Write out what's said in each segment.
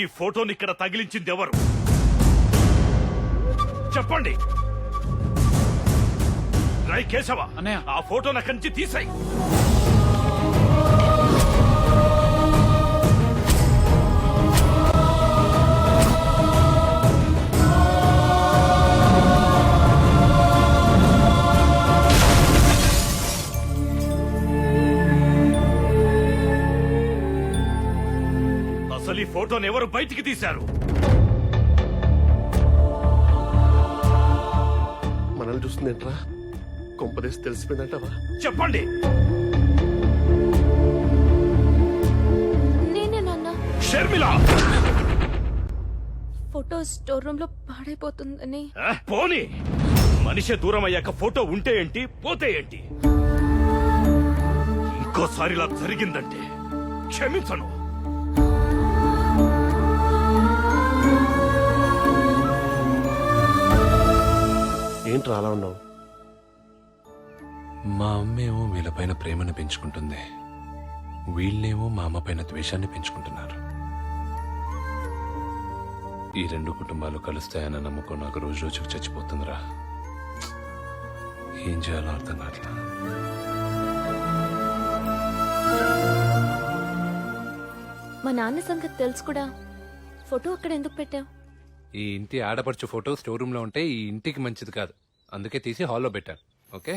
ఈ ఫోటోని ఇక్కడ తగిలించింది ఎవరు? చెప్పండి. రై కేశవ, ఆ ఫోటోని అక్కడి నుంచి తీసాయి. అసలు ఈ ఫోటోని ఎవరు బయటికి తీశారు? మనల్ని చూస్తుందేంట్రా? కొంపదేసి తెలిసిపోయిందంటావా? చెప్పండి. నేనే నాన్న. షర్మిల, ఫోటో స్టోర్ రూమ్ లో పాడైపోతుందని. పోనీ, మనిషి దూరం అయ్యాక ఫోటో ఉంటే ఏంటి, పోతే ఏంటి? ఇంకోసారి ఇలా జరిగిందంటే క్షమించను. ఏంట్రా అలా ఉన్నావు? మా అమ్మేమో వీళ్ళపైన ప్రేమను పెంచుకుంటుంది, వీళ్ళేమో మా అమ్మ పైన ద్వేషాన్ని పెంచుకుంటున్నారు. ఈ రెండు కుటుంబాలు కలుస్తాయన్న నమ్మకం నాకు రోజు రోజుకు చచ్చిపోతుందిరా. ఏం చేయాలో అర్థం కావట్లా. మా నాన్న సంగతి తెలుసు కూడా. ఫోటో అక్కడ ఎందుకు పెట్టావు? ఈ ఇంటి ఆడపడుచు ఫోటో స్టోర్ రూమ్ లో ఉంటే ఈ ఇంటికి మంచిది కాదు, అందుకే తీసి హాల్లో పెట్టాను. ఓకే.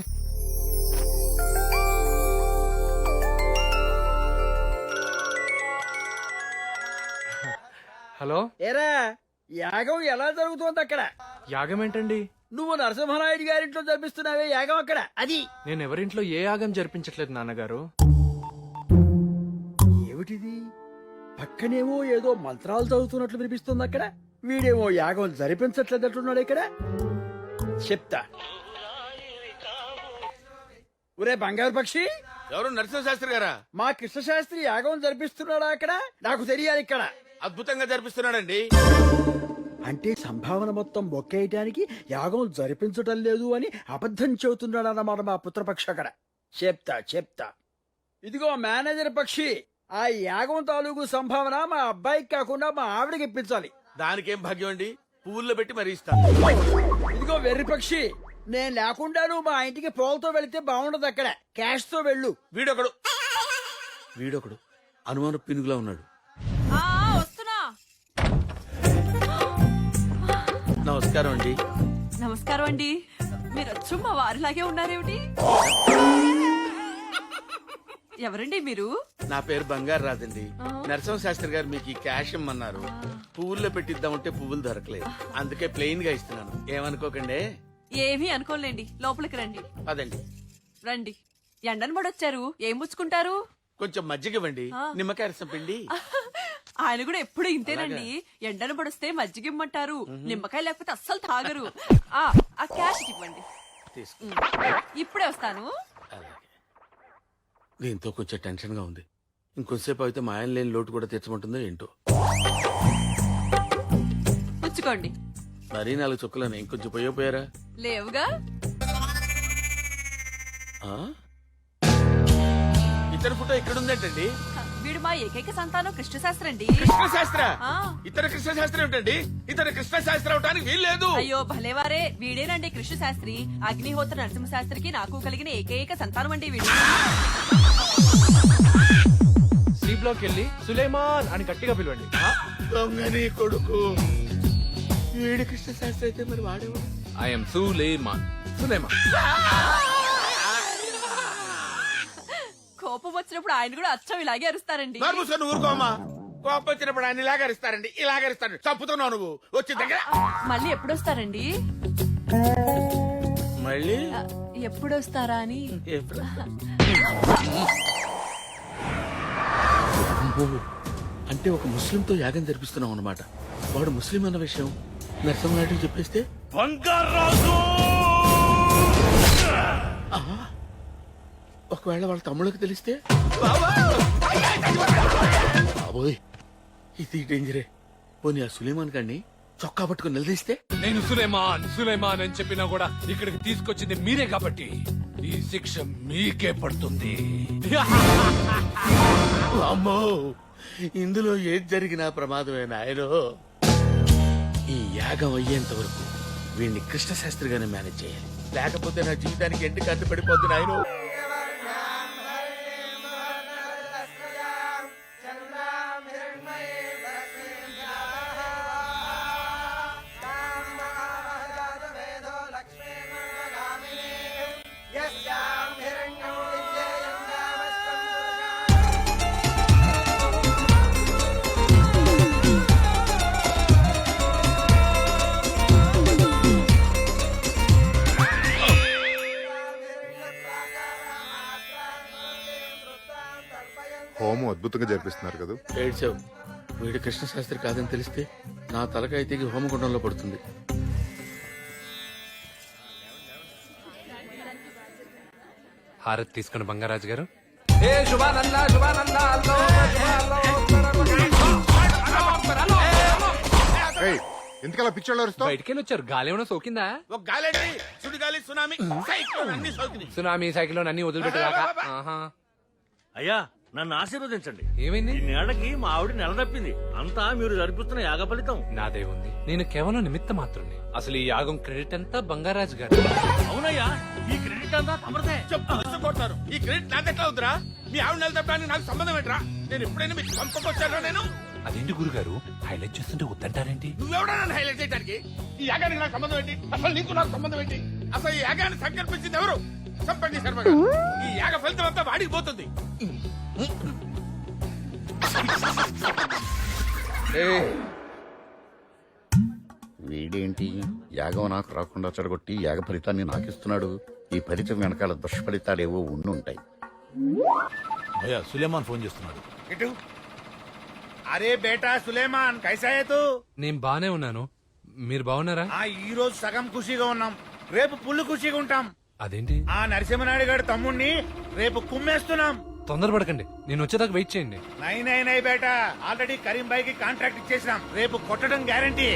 హలో. ఏరా, యాగం ఎలా జరుగుతోంది అక్కడ? యాగం ఏంటండి? నువ్వు నరసింహనాయుడు గారింట్లో జరిపిస్తున్నావే యాగం అక్కడ, అది. నేను ఎవరింట్లో ఏ యాగం జరిపించట్లేదు నాన్నగారు. ఏమిటిది? పక్కనేమో ఏదో మంత్రాలు చదువుతున్నట్లు వినిపిస్తుంది అక్కడ. వీడేమో యాగం జరిపించట్లేదట్లున్నాడు ఇక్కడ. చెప్తా. ఒరే బంగారు పక్షి, ఎవరు? నరసింహశాస్త్రి గారా? మా కృష్ణశాస్త్రి యాగం జరిపిస్తున్నాడా అక్కడ? నాకు తెలియాలి ఇక్కడ. అద్భుతంగా జరిపిస్తున్నాడండి. అంటే సంభావన మొత్తం బొక్కేయటానికి యాగం జరిపించటం లేదు అని అబద్ధం చెబుతున్నాడన్నమాట మా పుత్రపక్ష అక్కడ. చెప్తా. ఇదిగో మేనేజర్ పక్షి, ఆ యాగం తాలూకు సంభావన మా అబ్బాయికి కాకుండా మా ఆవిడకి ఇప్పించాలి. దానికేం భాగ్యం అండి, పువ్వుల్లో పెట్టి మరీ ఇస్తా. ఇదిగో వెర్రి పక్షి, నేను లేకుండా నువ్వు మా ఇంటికి పోల్తో వెళితే బాగుండదు అక్కడ. క్యాష్ తో వెళ్ళు. వీడొకడు అనుమాన పినుగులా ఉన్నాడు. నమస్కారం అండి. నమస్కారం అండి. మీరు వచ్చు మా వారిలాగే ఉన్నారేమిటి? ఎవరండి మీరు? నా పేరు బంగారు రాదండి. నరసింహశాస్త్రి గారు మీకు ఈ క్యాష్ ఇమ్మన్నారు. పువ్వుల్లో పెట్టిద్దామంటే పువ్వులు దొరకలేదు, అందుకే ప్లెయిన్ గా ఇస్తున్నాను. ఏమనుకోకండి. ఏమీ అనుకోలేండి, లోపలికి రండి. అదండి. రండి. ఎండను పడొచ్చారు, ఏం పుచ్చుకుంటారు? కొంచెం మజ్జిగ ఇవ్వండి, నిమ్మకాయ రసం పిండి. ఆయన కూడా ఎప్పుడు ఇంతేనండి. ఎండను పడిస్తే మజ్జిగిమ్మంటారు, నిమ్మకాయ లేకపోతే అస్సలు తాగరు. ఆ క్యాష్ ఇవ్వండి. ఇప్పుడే వస్తాను. దీంతో కొంచెం టెన్షన్ గా ఉంది. ఇంకొంతసేపు అయితే మా ఆయన లేని లోటు కూడా తెచ్చమంటుందో ఏంటో. పుచ్చుకోండి. మరీ 4 చుక్కలని ఇంకొంచెం పోయారా? లేవుగా. ఇతర ఫోటో ఇక్కడ ఉందేంటండి? వీడు మా ఏకైక సంతానం కృష్ణశాస్త్రి అండి. కృష్ణశాస్త్ర? ఇతర కృష్ణశాస్త్రి ఏమిటండి? ఇతర కృష్ణశాస్త్రి అవటానికి వీల్లేదు. అయ్యో భలేవారే, వీడేనండి కృష్ణశాస్త్రి. అగ్నిహోత్ర నరసింహశాస్త్రికి నాకు కలిగిన ఏకైక సంతానం అండి వీడు. స్లీప్ లోకి వెళ్ళి సులేమాన్ అని గట్టిగా పిలవండి. దొంగని కొడుకు. వీడి కృష్ణశాస్త్రి అయితే మరి వాడేవాడు. ఐఎమ్ సులేమాన్. కోపం వచ్చినప్పుడు ఆయన కూడా అచ్చం ఇలాగే అరుస్తారండి. ఊరుకోమా. కోపం వచ్చినప్పుడు ఆయన ఇలాగరిస్తారండి, ఇలాగరిస్తాడు. చంపుతున్నావు నువ్వు. వచ్చి దగ్గర. మళ్ళీ ఎప్పుడొస్తారండి? మళ్ళీ ఎప్పుడొస్తారా అని. అంటే ఒక ముస్లింతో యాగం జరిపిస్తున్నాం అన్నమాట. వాడు ముస్లిం అన్న విషయం నరసింహనాయుడు చెప్పేస్తే బంగారాజు! ఒకవేళ వాళ్ళ తమ్ముళ్ళకి తెలిస్తే బాబోయ్, ఇది డేంజరే. పోనీ ఆ సులేమాన్ గారిని చొక్కా పట్టుకుని నిలదీస్తే? నేను సులేమాన్ అని చెప్పినా కూడా ఇక్కడికి తీసుకొచ్చింది మీరే కాబట్టి ఈ శిక్ష మీకే పడుతుంది. అమ్మో, ఇందులో ఏది జరిగినా ప్రమాదమే నాయనో. ఈ యాగం అయ్యేంత వరకు వీడిని కృష్ణశాస్త్రిగానే మేనేజ్ చేయాలి, లేకపోతే నా జీవితానికి ఎండి కట్టు పడిపోద్దు నాయనో. హోమం అద్భుతంగా జరిపిస్తున్నారు కదా. ఏడ్చావు. వీడు కృష్ణశాస్త్రి కాదని తెలిస్తే నా తలకాయ తెగి హోమగుండంలో పడుతుంది. హారతి తీసుకుని బంగారాజు గారు. ఏయ్, ఎందుకలా పిచ్చోళ్ళు అరుస్తావ్? బయటికెళ్ళి వచ్చారు, గాలి ఏమైనా సోకిందా? ఒక గాలేంటి, సుడిగాలి, సునామీ, సైక్లోన్ అన్ని సోకినాయి. సునామీ సైకిల్ అన్ని వదిలిపెట్టగాక. ఆహా. అయ్యా నన్ను ఆశీర్వదించండి. ఏమైంది? ఈ నేలకి మా ఆవిడ నెల తప్పింది. అంతా మీరు జరిపిస్తున్న యాగ ఫలితం. నాదే ఉంది, నేను కేవలం నిమిత్త మాత్రమే. అసలు ఈ యాగం క్రెడిట్ అంతా బంగారాజు గారు. అవునయ్యా, ఈ క్రెడిట్ అంతా తమరిదే. చెప్పు కొడతారు. ఈ క్రెడిట్ నాకెట్లా అవుతురా? మీ ఆవిడ నెల తప్పడానికి నాకు సంబంధం ఏంట్రా? నేను ఎప్పుడైనా మీకు పంపకొచ్చారా? నేను అదేంటి గురుగారు హైలైట్ చేస్తుంటే వద్దంటారేంటి? నువ్వెవడా నన్ను హైలైట్ చేయడానికి? ఈ యాగానికి నాకు సంబంధం ఏంటి? అసలు నీకు నాకు సంబంధం ఏంటి? అసలు ఈ యాగాన్ని సంకల్పించింది ఎవరు? సంపంగి శర్మ గారు. ఈ యాగ ఫలితం అంతా వాడికి పోతుంది. వీడేంటి యాగం నాకు రాకుండా చెడగొట్టి యాగ ఫలితాన్ని నాకిస్తున్నాడు. ఈ ఫలితం వెనకాల దుష్ఫలితాలేవో ఉండుంటాయి. భయ్యా సులేమాన్ ఫోన్ చేస్తున్నాడు. ఇటు. అరే బేటా సులేమాన్, కైసా హై తూ? నేను బానే ఉన్నాను, మీరు బాగున్నారా? ఈ రోజు సగం ఖుషీగా ఉన్నాం, రేపు ఫుల్ ఖుషీగా ఉంటాం. అదేంటి? ఆ నరసింహనాయుడు గారి తమ్ముణ్ణి రేపు కుమ్మేస్తున్నాం. తొందరపడకండి, నేను వచ్చేదాకా వెయిట్ చేయండి. నై బేటా, ఆల్రెడీ కరీం బాయ్ కి కాంట్రాక్ట్ ఇచ్చేసినాం, రేపు కొట్టడం గ్యారంటీ.